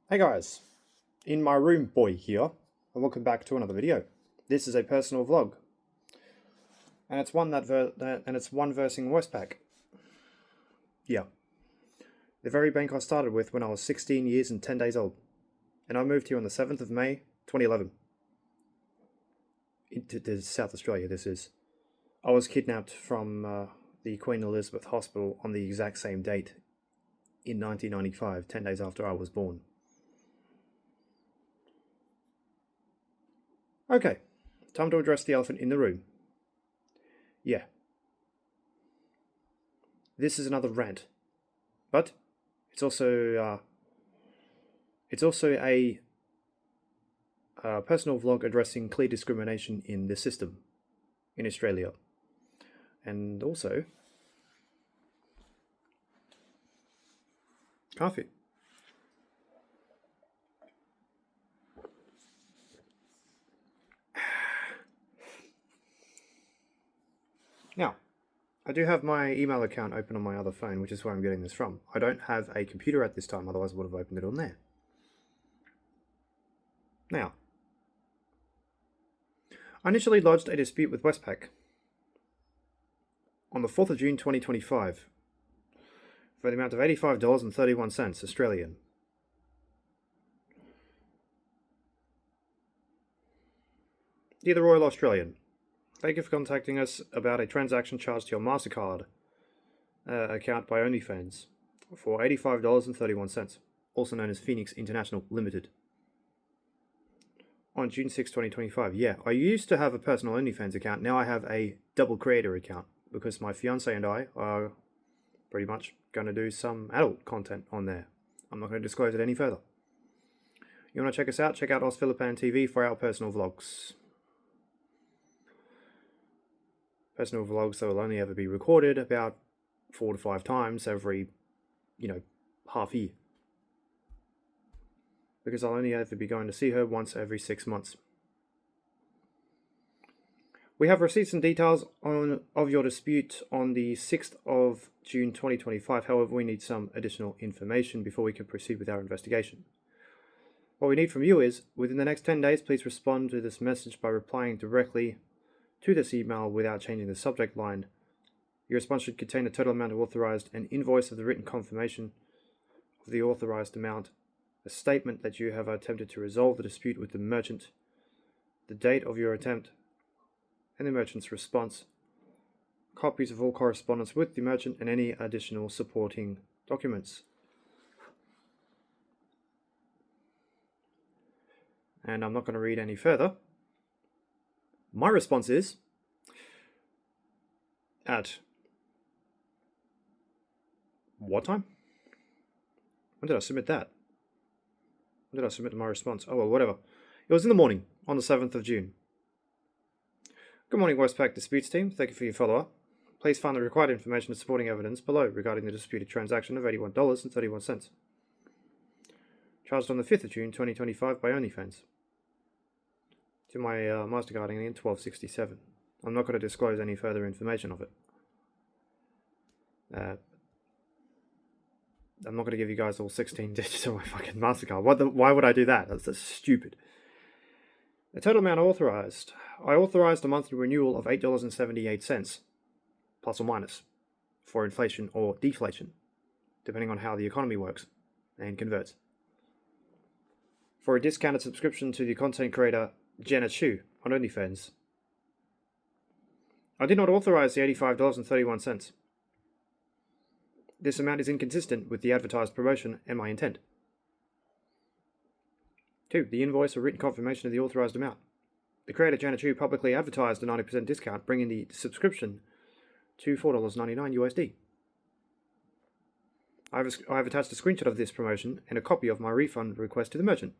Hey guys, in my room boy here, and welcome back to another video. This is a personal vlog, and it's one it's one versing Westpac. Yeah, the very bank I started with when I was 16 years and 10 days old, and I moved here on the 7th of May 2011 into South Australia. This is. I was kidnapped from the Queen Elizabeth Hospital on the exact same date in 1995, 10 days after I was born. Okay, time to address the elephant in the room. Yeah. This is another rant, but it's also a personal vlog addressing clear discrimination in the system in Australia, and also coffee. Now, I do have my email account open on my other phone, which is where I'm getting this from. I don't have a computer at this time, otherwise I would have opened it on there. Now, I initially lodged a dispute with Westpac on the 4th of June 2025 for the amount of $85.31 Australian. Dear the Royal Australian, thank you for contacting us about a transaction charged to your MasterCard account by OnlyFans for $85.31, also known as Phoenix International Limited. On June 6, 2025, yeah, I used to have a personal OnlyFans account. Now I have a double creator account because my fiance and I are pretty much going to do some adult content on there. I'm not going to disclose it any further. You want to check us out? Check out Philippine TV for our personal vlogs. Personal vlogs that will only ever be recorded about 4 to 5 times every, half year. Because I'll only ever be going to see her once every 6 months. We have received some details of your dispute on the 6th of June 2025. However, we need some additional information before we can proceed with our investigation. What we need from you is, within the next 10 days, please respond to this message by replying directly to this email without changing the subject line. Your response should contain the total amount authorized, an invoice of the written confirmation of the authorized amount, a statement that you have attempted to resolve the dispute with the merchant, the date of your attempt, and the merchant's response, copies of all correspondence with the merchant, and any additional supporting documents. And I'm not going to read any further. My response is, at what time? When did I submit that? When did I submit my response? Oh, well, whatever. It was in the morning, on the 7th of June. Good morning, Westpac Disputes team. Thank you for your follow-up. Please find the required information and supporting evidence below regarding the disputed transaction of $81.31. Charged on the 5th of June 2025 by OnlyFans. To my MasterCard ending in 1267. I'm not going to disclose any further information of it. I'm not going to give you guys all 16 digits of my fucking MasterCard. Why would I do that? That's stupid. The total amount authorized. I authorized a monthly renewal of $8.78, plus or minus, for inflation or deflation, depending on how the economy works and converts. For a discounted subscription to the content creator Jenna Chu on OnlyFans. I did not authorize the $85.31. This amount is inconsistent with the advertised promotion and my intent. 2. The invoice or written confirmation of the authorized amount. The creator Jenna Chu publicly advertised a 90% discount, bringing the subscription to $4.99 USD. I have attached a screenshot of this promotion and a copy of my refund request to the merchant.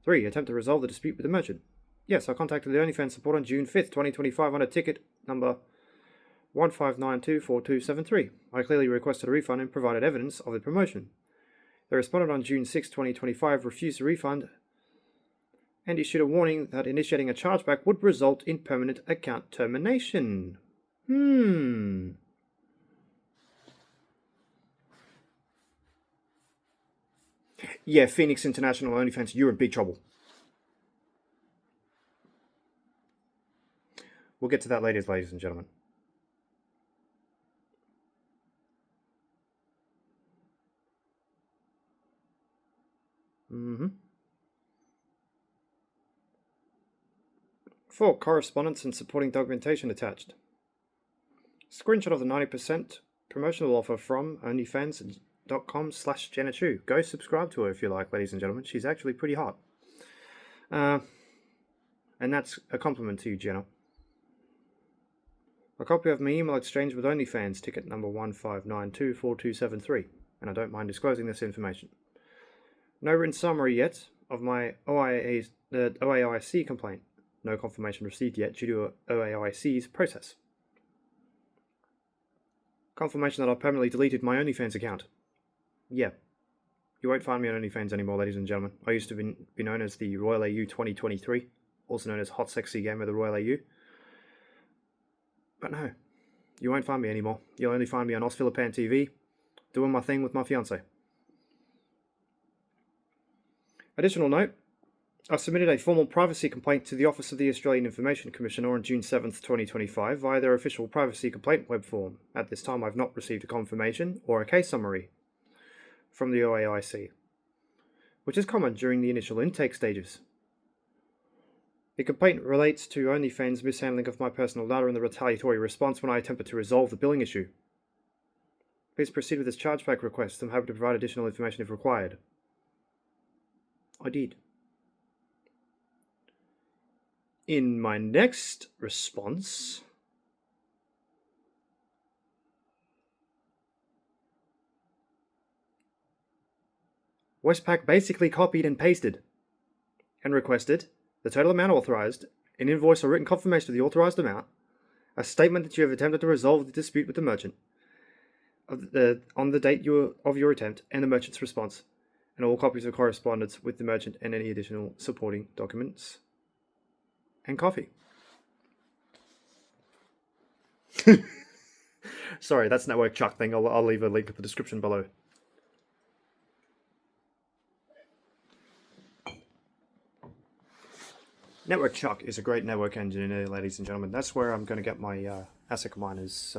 3. Attempt to resolve the dispute with the merchant. Yes, I contacted the OnlyFans support on June 5th, 2025 on a ticket number 15924273. I clearly requested a refund and provided evidence of the promotion. They responded on June 6, 2025, refused a refund, and issued a warning that initiating a chargeback would result in permanent account termination. Yeah, Phoenix International OnlyFans, you're in big trouble. We'll get to that later, ladies and gentlemen. For correspondence and supporting documentation attached. Screenshot of the 90% promotional offer from onlyfans.com/Jenna Chu. Go subscribe to her if you like, ladies and gentlemen. She's actually pretty hot. And that's a compliment to you, Jenna. A copy of my email exchange with OnlyFans, ticket number 15924273, and I don't mind disclosing this information. No written summary yet of my OAIC complaint. No confirmation received yet due to OAIC's process. Confirmation that I permanently deleted my OnlyFans account. Yeah. You won't find me on OnlyFans anymore, ladies and gentlemen. I used to be known as the Royal AU 2023, also known as Hot Sexy Gamer of the Royal AU. But no, you won't find me anymore. You'll only find me on Ausfilipan TV, doing my thing with my fiancé. Additional note, I submitted a formal privacy complaint to the Office of the Australian Information Commissioner on June 7th, 2025 via their official privacy complaint web form. At this time, I've not received a confirmation or a case summary from the OAIC, which is common during the initial intake stages. The complaint relates to OnlyFans' mishandling of my personal data and the retaliatory response when I attempted to resolve the billing issue. Please proceed with this chargeback request. I'm happy to provide additional information if required. I did. In my next response, Westpac basically copied and pasted and requested the total amount authorized, an invoice or written confirmation of the authorized amount, a statement that you have attempted to resolve the dispute with the merchant on the date of your attempt, and the merchant's response, and all copies of correspondence with the merchant and any additional supporting documents, and coffee. Sorry, that's Network Chuck thing. I'll leave a link in the description below. Network Chuck is a great network engineer, ladies and gentlemen. That's where I'm going to get my ASIC miners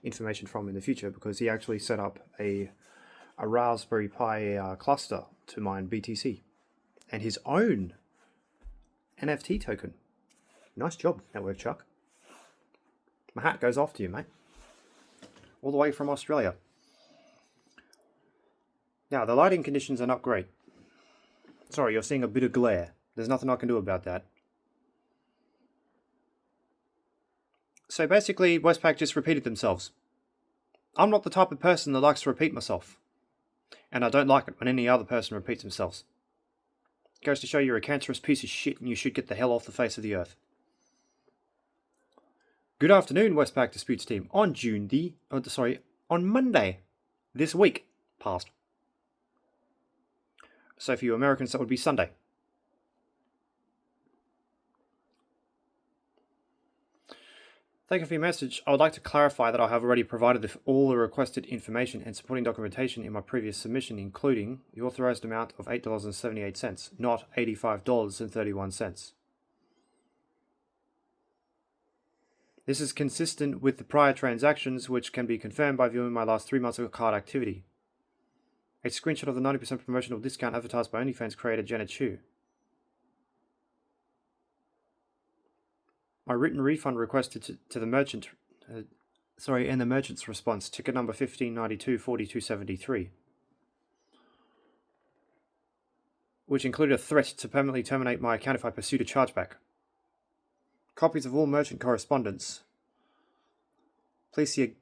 information from in the future, because he actually set up a Raspberry Pi cluster to mine BTC and his own NFT token. Nice job, Network Chuck. My hat goes off to you, mate. All the way from Australia. Now, the lighting conditions are not great. Sorry, you're seeing a bit of glare. There's nothing I can do about that. So basically, Westpac just repeated themselves. I'm not the type of person that likes to repeat myself. And I don't like it when any other person repeats themselves. It goes to show you're a cancerous piece of shit and you should get the hell off the face of the earth. Good afternoon, Westpac Disputes team. On Monday this week past. So for you Americans, that would be Sunday. Thank you for your message. I would like to clarify that I have already provided all the requested information and supporting documentation in my previous submission, including the authorized amount of $8.78, not $85.31. This is consistent with the prior transactions, which can be confirmed by viewing my last 3 months of card activity. A screenshot of the 90% promotional discount advertised by OnlyFans creator Jenna Chu. My written refund requested to the merchant, and the merchant's response, ticket number 15924273, which included a threat to permanently terminate my account if I pursued a chargeback. Copies of all merchant correspondence. Please see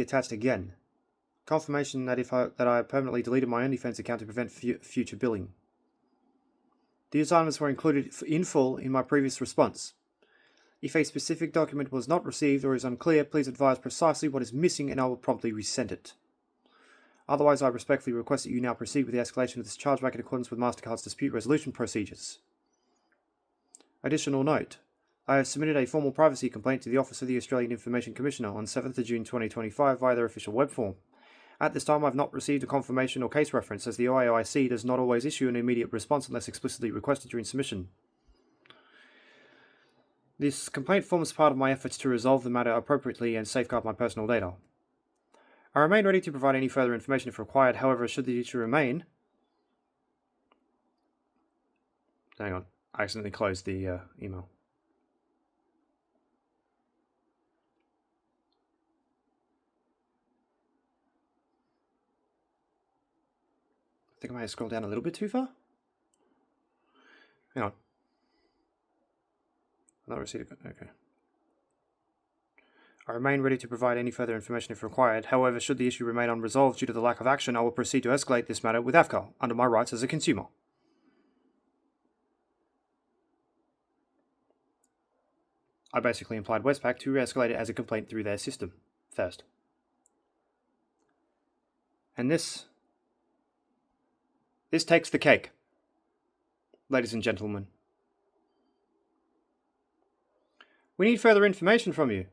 attached again. Confirmation that I permanently deleted my OnlyFans account to prevent future billing. These items were included in full in my previous response. If a specific document was not received or is unclear, please advise precisely what is missing and I will promptly resend it. Otherwise, I respectfully request that you now proceed with the escalation of this chargeback in accordance with MasterCard's dispute resolution procedures. Additional note. I have submitted a formal privacy complaint to the Office of the Australian Information Commissioner on 7th of June 2025 via their official web form. At this time, I've not received a confirmation or case reference, as the OAIC does not always issue an immediate response unless explicitly requested during submission. This complaint forms part of my efforts to resolve the matter appropriately and safeguard my personal data. I remain ready to provide any further information if required. However, should the issue remain... Hang on, I accidentally closed the email. I think I might have scrolled down a little bit too far. Hang on. Not received. Okay. I remain ready to provide any further information if required. However, should the issue remain unresolved due to the lack of action, I will proceed to escalate this matter with AFCA under my rights as a consumer. I basically implied Westpac to escalate it as a complaint through their system first. And this takes the cake, ladies and gentlemen. We need further information from you.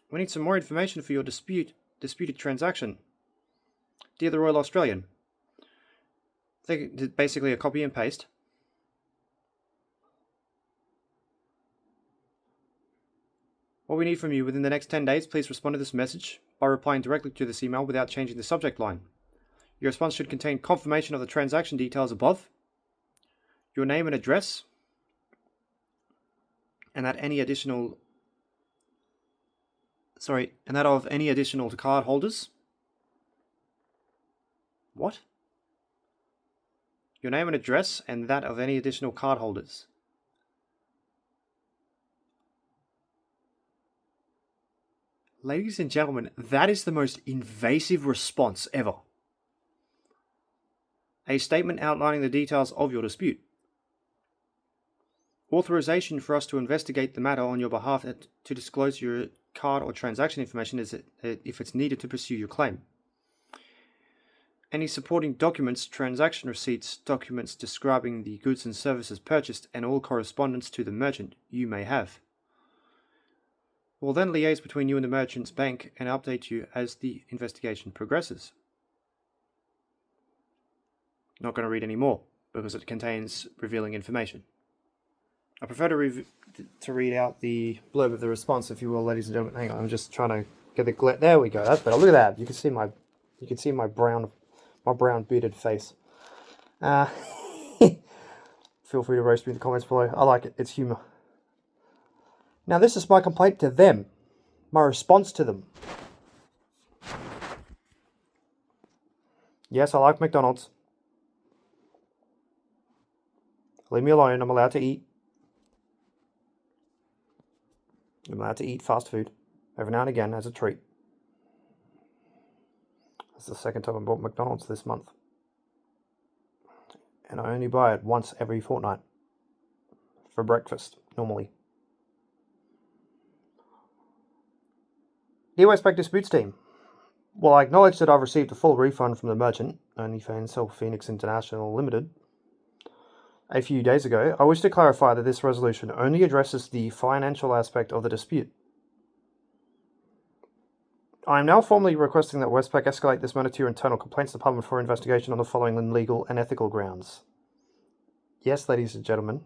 We need some more information for your disputed transaction. Dear the Royal Australian, basically a copy and paste. What we need from you within the next 10 days, please respond to this message by replying directly to this email without changing the subject line. Your response should contain confirmation of the transaction details above, your name and address, and that of any additional card holders. What? Your name and address and that of any additional card holders. Ladies and gentlemen, that is the most invasive response ever. A statement outlining the details of your dispute. Authorization for us to investigate the matter on your behalf to disclose your card or transaction information if it's needed to pursue your claim. Any supporting documents, transaction receipts, documents describing the goods and services purchased, and all correspondence to the merchant you may have. We'll then liaise between you and the merchant's bank and update you as the investigation progresses. Not going to read any more because it contains revealing information. I prefer to read out the blurb of the response, if you will, ladies and gentlemen. Hang on, I'm just trying to get the there we go. That's better. Look at that. You can see my brown bearded face. Feel free to roast me in the comments below. I like it. It's humour. Now, this is my complaint to them. My response to them. Yes, I like McDonald's. Leave me alone. I'm allowed to eat. I'm allowed to eat fast food every now and again as a treat. That's the second time I bought McDonald's this month. And I only buy it once every fortnight. For breakfast, normally. Dear Westpac Disputes Team, while I acknowledge that I've received a full refund from the merchant, OnlyFans Phoenix International Limited, a few days ago, I wish to clarify that this resolution only addresses the financial aspect of the dispute. I am now formally requesting that Westpac escalate this matter to your internal complaints department for investigation on the following legal and ethical grounds. Yes, ladies and gentlemen.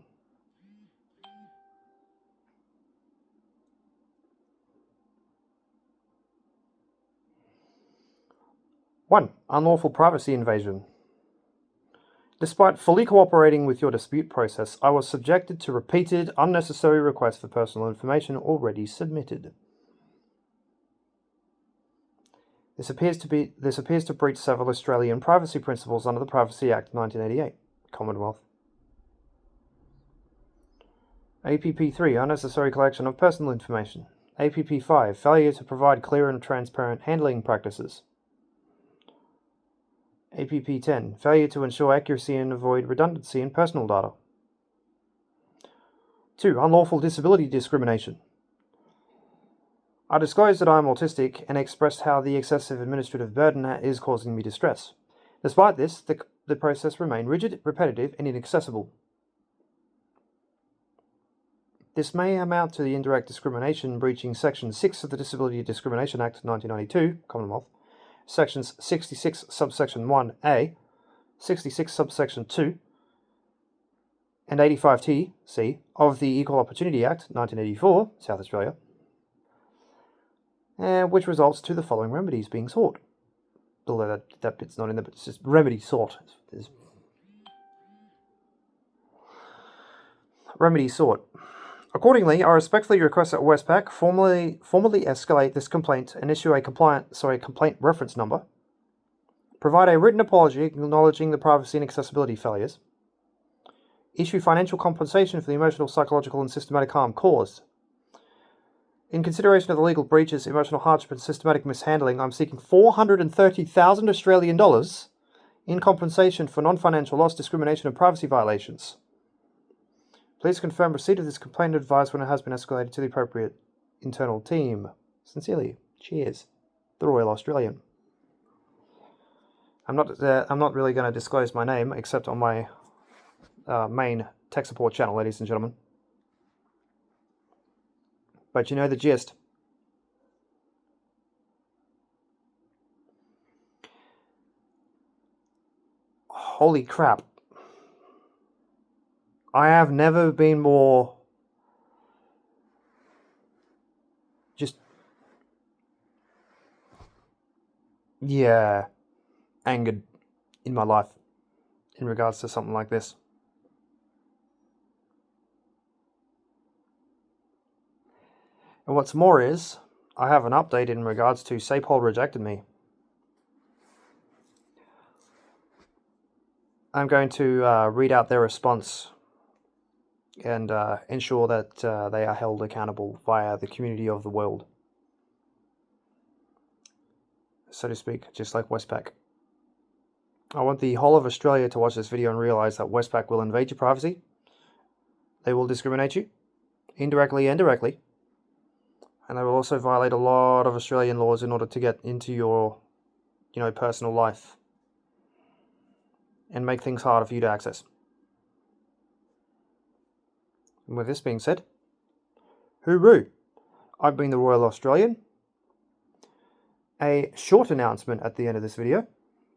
One, unlawful privacy invasion. Despite fully cooperating with your dispute process, I was subjected to repeated, unnecessary requests for personal information already submitted. This appears to breach several Australian privacy principles under the Privacy Act 1988, Commonwealth. APP3, unnecessary collection of personal information. APP5, failure to provide clear and transparent handling practices. APP10, failure to ensure accuracy and avoid redundancy in personal data. 2. Unlawful disability discrimination. I disclosed that I am autistic and expressed how the excessive administrative burden is causing me distress. Despite this, the process remained rigid, repetitive, and inaccessible. This may amount to the indirect discrimination breaching Section 6 of the Disability Discrimination Act 1992, Commonwealth, Sections 66 subsection 1a, 66 subsection 2, and 85T, C, of the Equal Opportunity Act 1984, South Australia, which results to the following remedies being sought. Although that bit's not in there, but it's just remedy sought. Remedy sought. Accordingly, I respectfully request that Westpac formally escalate this complaint and issue a complaint reference number, provide a written apology acknowledging the privacy and accessibility failures, issue financial compensation for the emotional, psychological, and systematic harm caused. In consideration of the legal breaches, emotional hardship, and systematic mishandling, I'm seeking 430,000 Australian dollars in compensation for non-financial loss, discrimination, and privacy violations. Please confirm receipt of this complaint and advise when it has been escalated to the appropriate internal team. Sincerely, cheers. The Royal Australian. I'm not really going to disclose my name except on my main tech support channel, ladies and gentlemen. But you know the gist. Holy crap. I have never been more angered in my life in regards to something like this. And what's more is, I have an update in regards to SAPOL rejected me. I'm going to read out their response and ensure that they are held accountable via the community of the world, so to speak, just like Westpac. I want the whole of Australia to watch this video and realise that Westpac will invade your privacy. They will discriminate you, indirectly and directly, and they will also violate a lot of Australian laws in order to get into your, personal life and make things harder for you to access. And with this being said, hooroo! I've been the Royal Australian. A short announcement at the end of this video,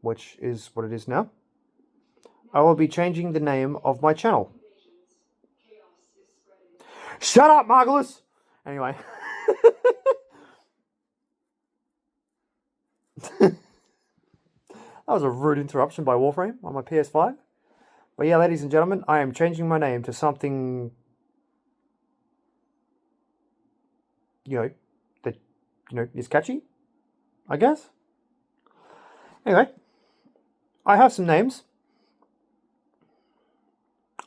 which is what it is now. I will be changing the name of my channel. Shut up, Margulis! Anyway. That was a rude interruption by Warframe on my PS5. But yeah, ladies and gentlemen, I am changing my name to something that is catchy, I guess. Anyway, I have some names.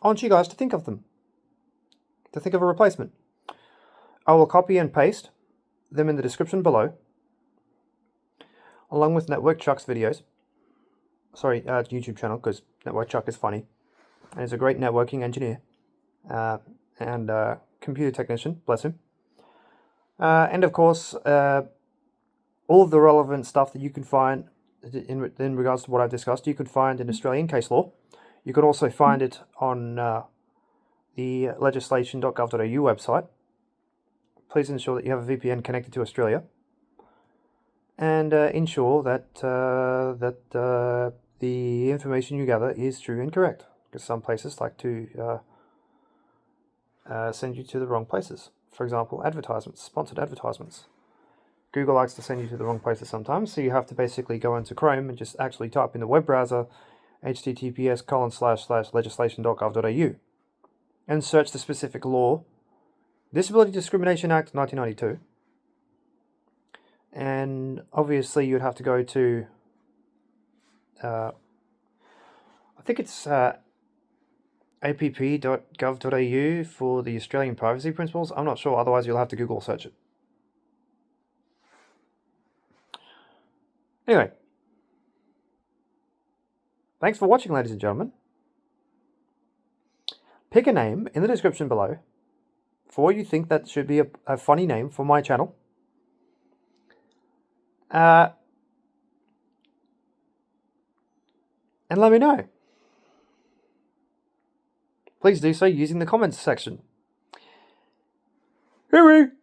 I want you guys to think of them. To think of a replacement. I will copy and paste them in the description below, along with Network Chuck's videos. Sorry, YouTube channel, because Network Chuck is funny. And he's a great networking engineer. And computer technician, bless him. And of course, all of the relevant stuff that you can find in regards to what I've discussed, you can find in Australian case law. You can also find it on the legislation.gov.au website. Please ensure that you have a VPN connected to Australia, and ensure that the information you gather is true and correct, because some places like to send you to the wrong places. For example, advertisements, sponsored advertisements. Google likes to send you to the wrong places sometimes, so you have to basically go into Chrome and just actually type in the web browser https://legislation.gov.au and search the specific law, Disability Discrimination Act 1992. And obviously you'd have to go to, I think it's app.gov.au for the Australian privacy principles. I'm not sure, otherwise you'll have to Google search it. Anyway, thanks for watching, ladies and gentlemen. Pick a name in the description below for what you think that should be a funny name for my channel. And let me know. Please do so using the comments section. Hear me?